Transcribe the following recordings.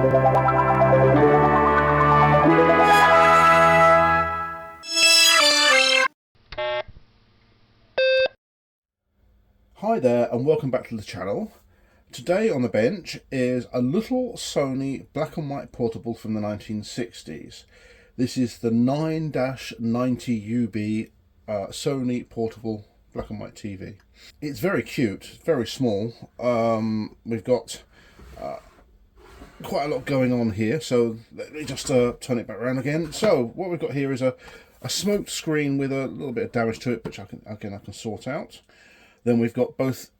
Hi there and welcome back to the channel. Today on the bench is a little Sony black and white portable from the 1960s. This is the 9-90UB Sony portable black and white TV. It's very cute, very small. We've got quite a lot going on here, so let me just turn it back around again. So what we've got here is a smoked screen with a little bit of damage to it, which I can sort out. Then we've got both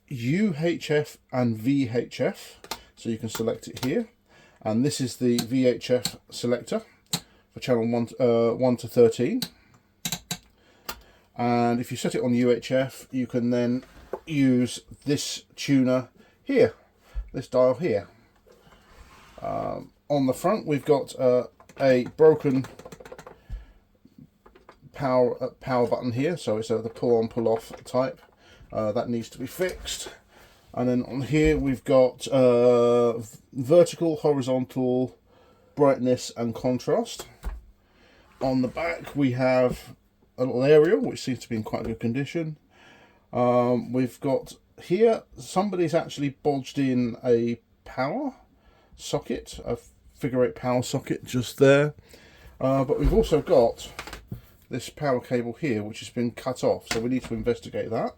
UHF and VHF, so you can select it here. And this is the VHF selector for channel 1 to 13. And if you set it on UHF, you can then use this tuner here, this dial here. On the front, we've got a broken power button here, so it's the pull on, pull off type. That needs to be fixed. And then on here we've got vertical, horizontal, brightness and contrast. On the back we have a little aerial which seems to be in quite good condition. We've got here, somebody's actually bodged in a power socket, a figure 8 power socket just there. But we've also got this power cable here which has been cut off, so we need to investigate that.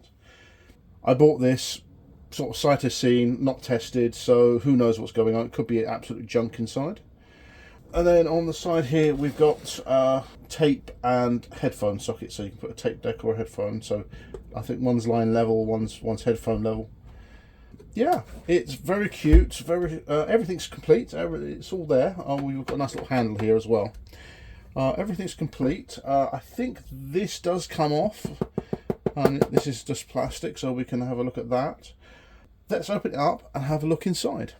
I bought this sort of sight unseen, not tested, so who knows what's going on. It could be absolute junk inside. And then on the side here we've got tape and headphone sockets, so you can put a tape deck or a headphone. So I think one's line level, one's headphone level. Yeah, it's very cute. Very everything's complete. It's all there. Oh, we've got a nice little handle here as well. Everything's complete. I think this does come off. And this is just plastic, so we can have a look at that. Let's open it up and have a look inside.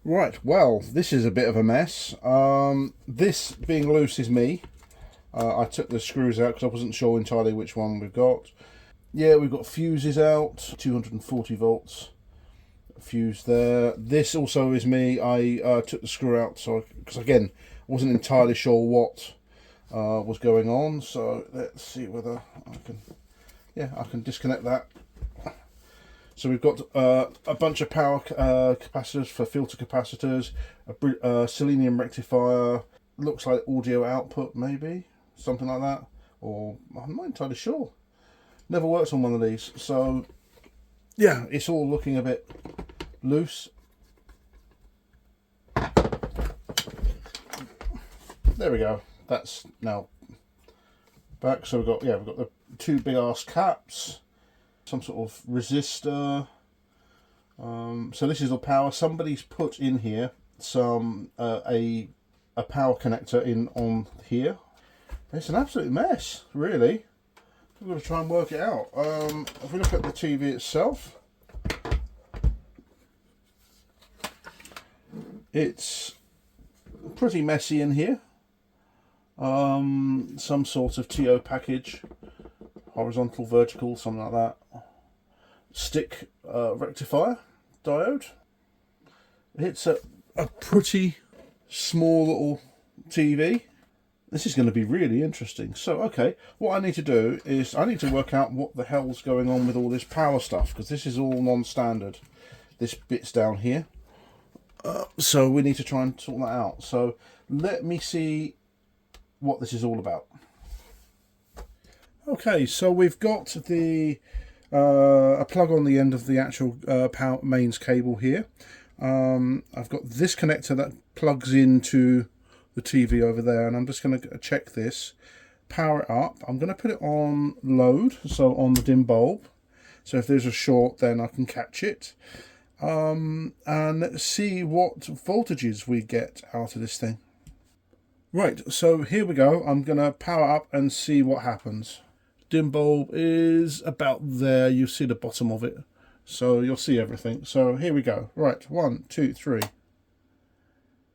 Right, well, this is a bit of a mess. This being loose is me. I took the screws out because I wasn't sure entirely which one we've got. Yeah, we've got fuses out, 240 volts fuse there. This also is me. I took the screw out so because again I wasn't entirely sure what was going on. So let's see whether I can. Yeah, I can disconnect that. So we've got a bunch of power capacitors for filter capacitors, a selenium rectifier, looks like audio output maybe, something like that, or I'm not entirely sure. Never worked on one of these, so yeah, it's all looking a bit loose. There we go, that's now back. So we've got the two big ass caps, some sort of resistor. So this is the power. Somebody's put in here some a power connector in on here. It's an absolute mess, really. We've got to try and work it out. If we look at the TV itself, it's pretty messy in here. Some sort of TO package, horizontal, vertical, something like that. Stick rectifier diode. It's a pretty small little TV. This is going to be really interesting. So, okay, what I need to do is I need to work out what the hell's going on with all this power stuff, because this is all non-standard. This bit's down here. So we need to try and sort that out. So let me see what this is all about. Okay, so we've got the a plug on the end of the actual power mains cable here. I've got this connector that plugs into the TV over there, and I'm just going to check this. power it up. I'm going to put it on load, so on the dim bulb. So if there's a short, then I can catch it. And let's see what voltages we get out of this thing. Right, so here we go. I'm going to power up and see what happens. Dim bulb is about there. You see the bottom of it. So you'll see everything. So here we go. Right, 1, 2, 3.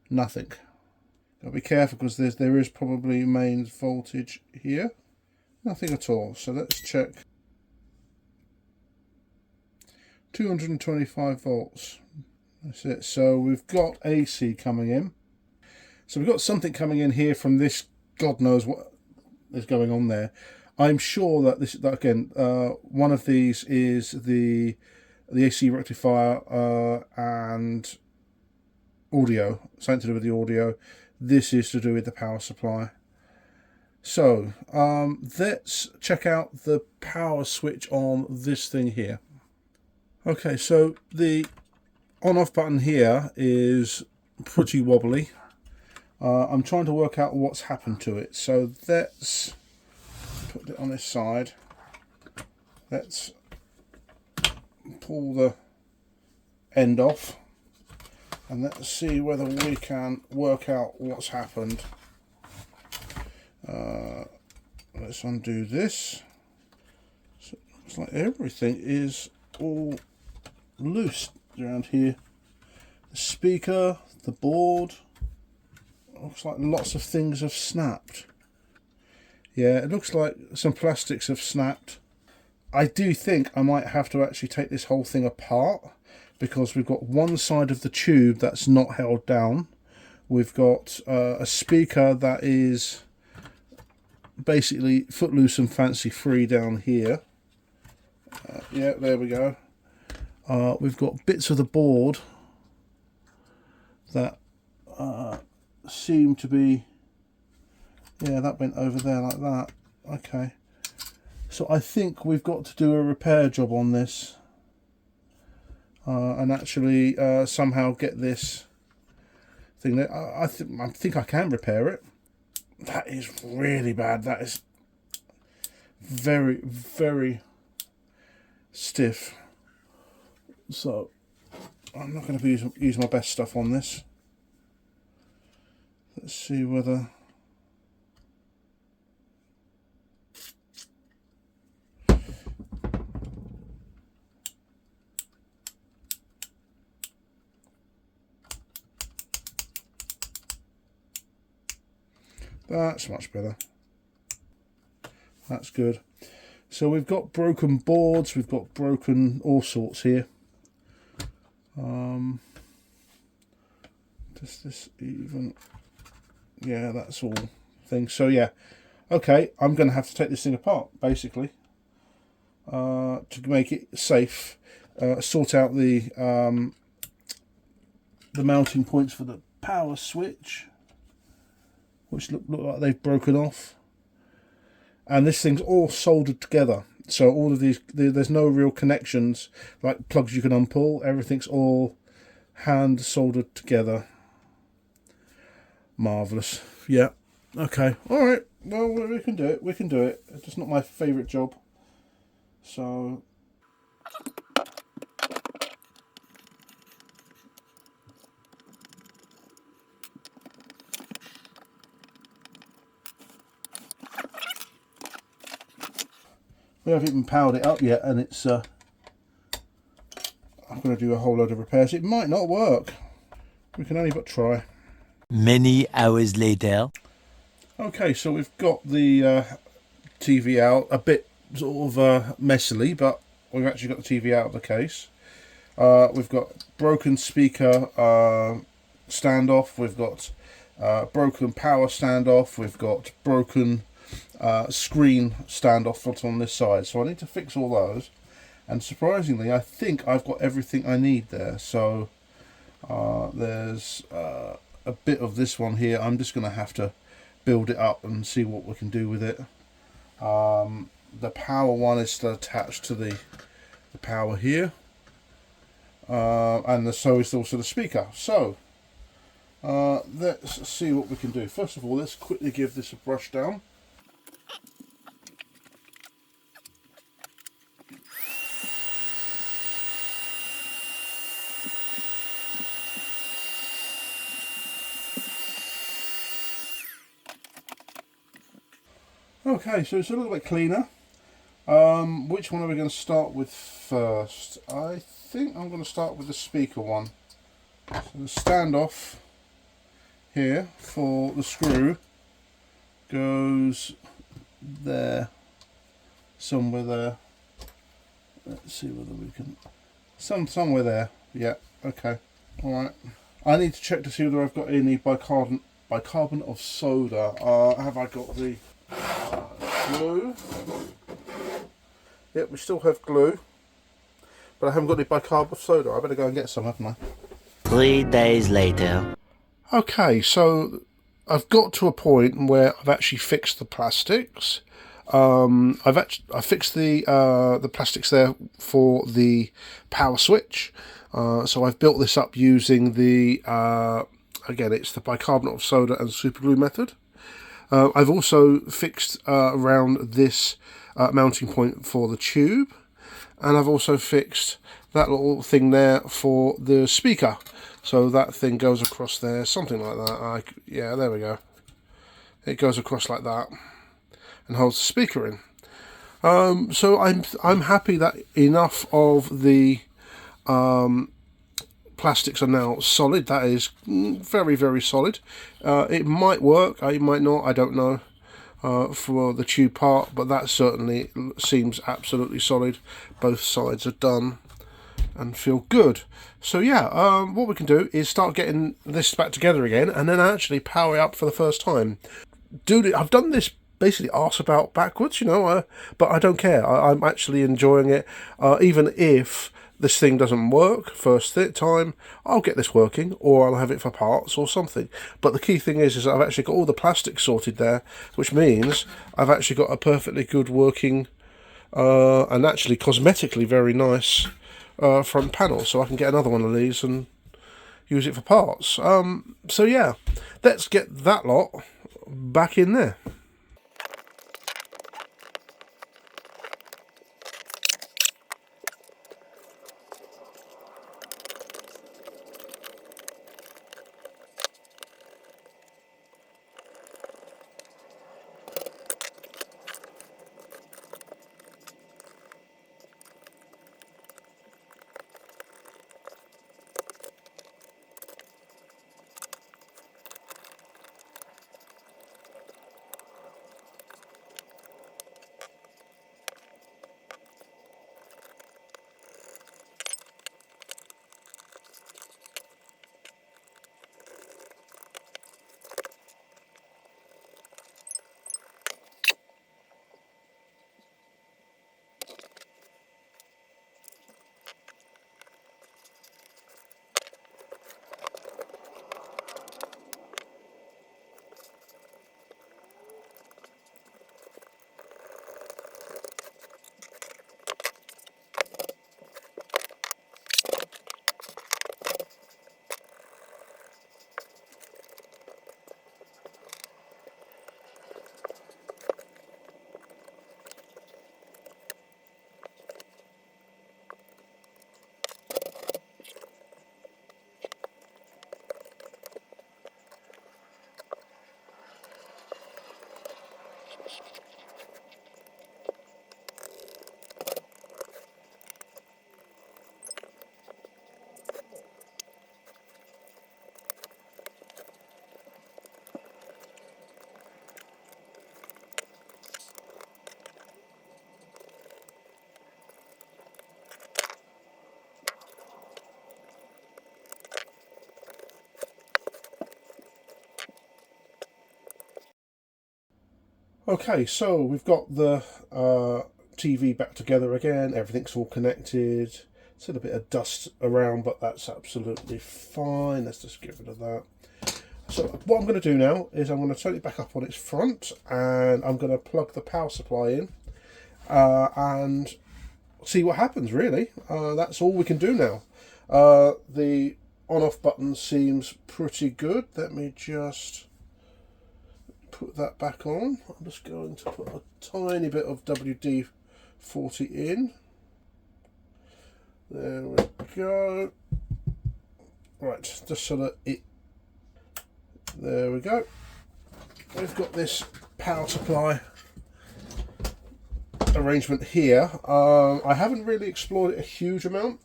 Nothing. Got to be careful because there is probably mains voltage here. Nothing at all. So let's check. 225 volts. That's it. So we've got AC coming in. So we've got something coming in here from this. God knows what is going on there. I'm sure that this, again, one of these is the AC rectifier and audio, something to do with the audio. This is to do with the power supply. So let's check out the power switch on this thing here. Okay, so the on-off button here is pretty wobbly. I'm trying to work out what's happened to it. So let's put it on this side. Let's pull the end off and let's see whether we can work out what's happened. Let's undo this. So it looks like everything is all loose around here. The speaker, the board, looks like lots of things have snapped. Yeah, it looks like some plastics have snapped. I do think I might have to actually take this whole thing apart because we've got one side of the tube that's not held down. We've got a speaker that is basically footloose and fancy free down here. Yeah, there we go. We've got bits of the board that seem to be, yeah, that went over there like that. Okay, so I think we've got to do a repair job on this and actually somehow get this thing there. I think I can repair it. That is really bad. That is very, very stiff. So I'm not going to use my best stuff on this. Let's see whether that's much better. That's good. So we've got broken boards, we've got broken all sorts here. Does this even, yeah, that's all things. So yeah, okay, I'm going to have to take this thing apart basically to make it safe. Sort out the mounting points for the power switch, which look like they've broken off. And this thing's all soldered together. So all of these, there's no real connections, like plugs you can unpull. Everything's all hand soldered together. Marvellous. Yeah. Okay. All right. Well, we can do it. We can do it. It's just not my favourite job. So... we haven't even powered it up yet, and it's I'm going to do a whole load of repairs. It might not work. We can only but try. Many hours later. Okay, so we've got the TV out, a bit sort of messily, but we've actually got the TV out of the case. We've got broken speaker standoff. We've got broken power standoff. We've got broken screen standoff on this side. So I need to fix all those. And surprisingly, I think I've got everything I need there. So there's a bit of this one here. I'm just going to have to build it up and see what we can do with it. The power one is still attached to the power here. And so is also the speaker. So let's see what we can do. First of all, let's quickly give this a brush down. Okay, so it's a little bit cleaner. Which one are we going to start with first? I think I'm going to start with the speaker one. So the standoff here for the screw goes there, somewhere there. Let's see whether we can, somewhere there. Yeah, okay, all right. I need to check to see whether I've got any bicarbonate of soda. Have I got the glue? Yep, we still have glue, but I haven't got any bicarb of soda. I better go and get some, haven't I? 3 days later. Okay, so I've got to a point where I've actually fixed the plastics. I fixed the plastics there for the power switch. So I've built this up using the again, it's the bicarbonate of soda and super glue method. I've also fixed around this mounting point for the tube, and I've also fixed that little thing there for the speaker, so that thing goes across there, something like that. Yeah, there we go. It goes across like that and holds the speaker in. So I'm happy that enough of the plastics are now solid. That is very, very solid. It might work, it might not, I don't know, for the tube part, but that certainly seems absolutely solid. Both sides are done and feel good. So yeah, what we can do is start getting this back together again, and then actually power it up for the first time. I've done this basically arse about backwards, you know, but I don't care. I'm actually enjoying it, even if this thing doesn't work first time. I'll get this working, or I'll have it for parts or something. But the key thing is I've actually got all the plastics sorted there, which means I've actually got a perfectly good working and actually cosmetically very nice front panel, so I can get another one of these and use it for parts. So yeah, let's get that lot back in there. Okay, so we've got the TV back together again. Everything's all connected. Still a bit of dust around, but that's absolutely fine. Let's just get rid of that. So what I'm going to do now is I'm going to turn it back up on its front, and I'm going to plug the power supply in and see what happens, really. That's all we can do now. The on-off button seems pretty good. Let me just put that back on. I'm just going to put a tiny bit of WD-40 in. There we go. Right, just so that it... There we go. We've got this power supply arrangement here. I haven't really explored it a huge amount.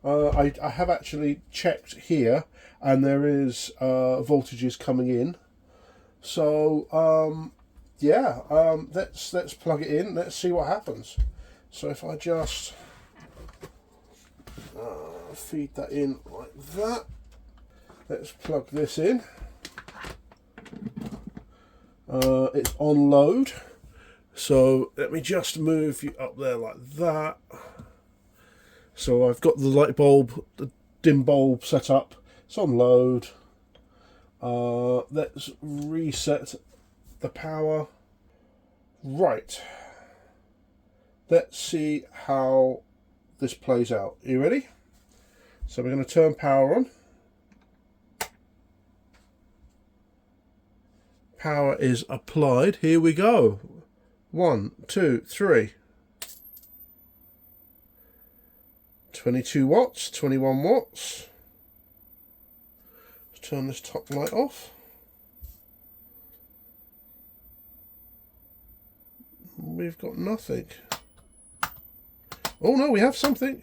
I have actually checked here, and there is voltages coming in. So yeah, let's plug it in. Let's see what happens. So if I just feed that in like that, let's plug this in. It's on load, so let me just move you up there like that. So I've got the light bulb, the dim bulb set up. It's on load. Let's reset the power. Right. Let's see how this plays out. Are you ready? So we're going to turn power on. Power is applied. Here we go. 1, 2, 3. 22 watts, 21 watts. Let's turn this top light off. We've got nothing. Oh no, we have something.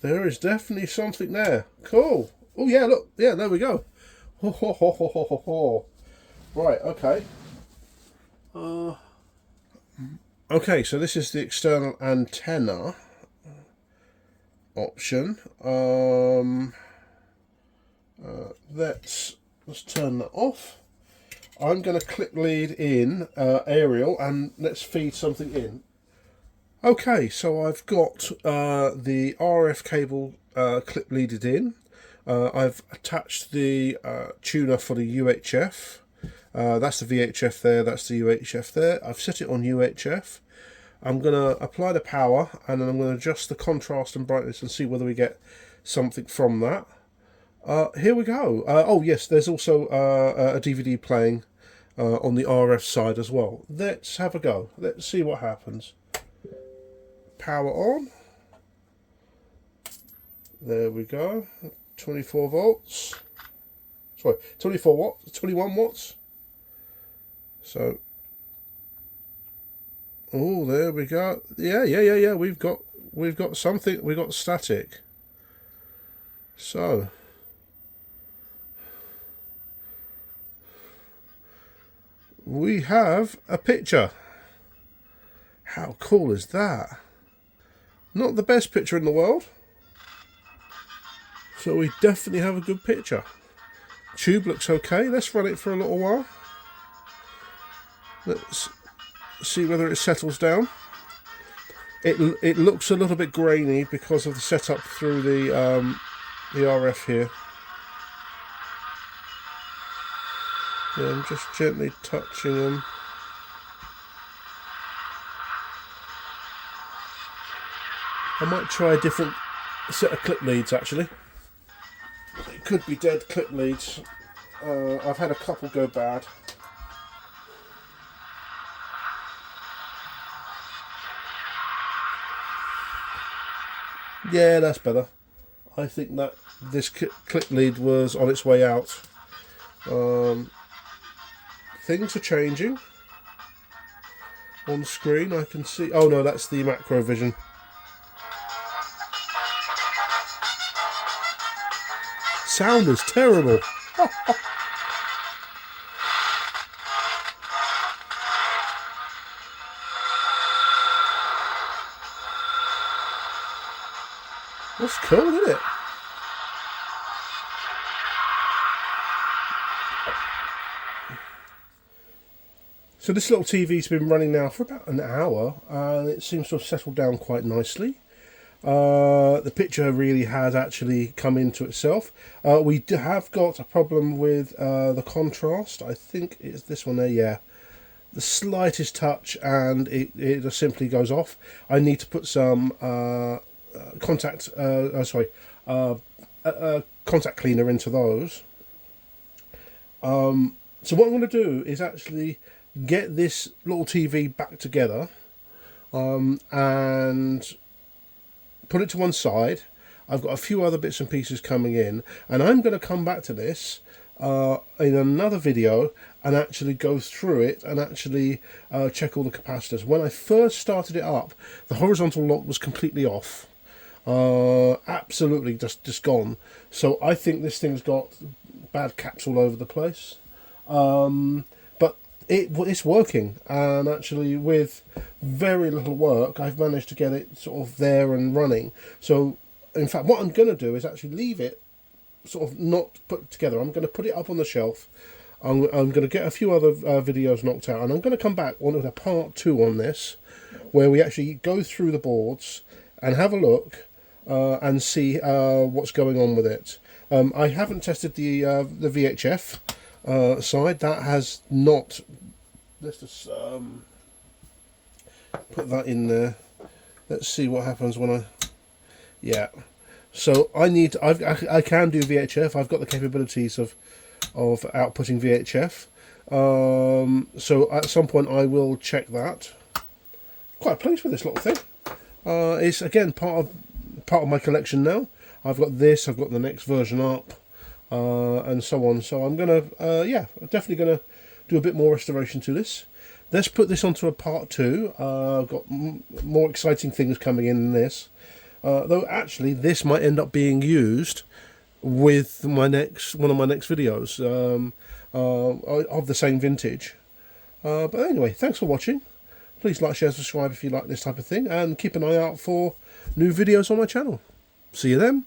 There is definitely something there. Cool. Oh yeah, look. Yeah, there we go. Ho, ho, ho, ho, ho, ho, ho. Right, okay. Okay, so this is the external antenna option. Let's turn that off. I'm going to clip lead in aerial, and let's feed something in. Okay, so I've got the RF cable clip leaded in. I've attached the tuner for the UHF. That's the VHF there, that's the UHF there. I've set it on UHF. I'm going to apply the power, and then I'm going to adjust the contrast and brightness and see whether we get something from that. Here we go. Oh yes, there's also a DVD playing on the RF side as well. Let's have a go. Let's see what happens. Power on. There we go. 24 volts. Sorry, 24 watts, 21 watts. So, oh, there we go. Yeah. We've got something. We've got static. So, we have a picture. How cool is that? Not the best picture in the world. So we definitely have a good picture. Tube looks okay. Let's run it for a little while. Let's see whether it settles down. It looks a little bit grainy because of the setup through the RF here. Yeah, I'm just gently touching them. I might try a different set of clip leads actually. It could be dead clip leads. I've had a couple go bad. Yeah, that's better. I think that this clip lead was on its way out. Things are changing. On screen I can see... Oh no, that's the macro vision. Sound is terrible. That's cool, isn't it? So this little TV's been running now for about an hour, and it seems to have settled down quite nicely. The picture really has actually come into itself. We have got a problem with the contrast. I think it's this one there, yeah. The slightest touch and it just simply goes off. I need to put some contact cleaner into those. So what I'm going to do is actually get this little TV back together and put it to one side. I've got a few other bits and pieces coming in, and I'm going to come back to this in another video and actually go through it and actually check all the capacitors. When I first started it up, the horizontal lock was completely off. Absolutely just gone. So I think this thing's got bad caps all over the place. But it's working, and actually with very little work I've managed to get it sort of there and running. So in fact what I'm going to do is actually leave it sort of not put together. I'm going to put it up on the shelf. I'm going to get a few other videos knocked out, and I'm going to come back on with a part 2 on this, where we actually go through the boards and have a look and see what's going on with it. I haven't tested the VHF side. That has not. Let's just put that in there. Let's see what happens when I. Yeah. So I can do VHF. I've got the capabilities of outputting VHF. So at some point I will check that. Quite pleased with this little thing. It's again part of my collection now. I've got this. I've got the next version up, and so on. So I'm gonna definitely gonna do a bit more restoration to this. Let's put this onto a part 2. I've got more exciting things coming in this. Though actually this might end up being used with one of my next videos of the same vintage. But anyway, thanks for watching. Please like, share, subscribe if you like this type of thing, and keep an eye out for new videos on my channel. See you then.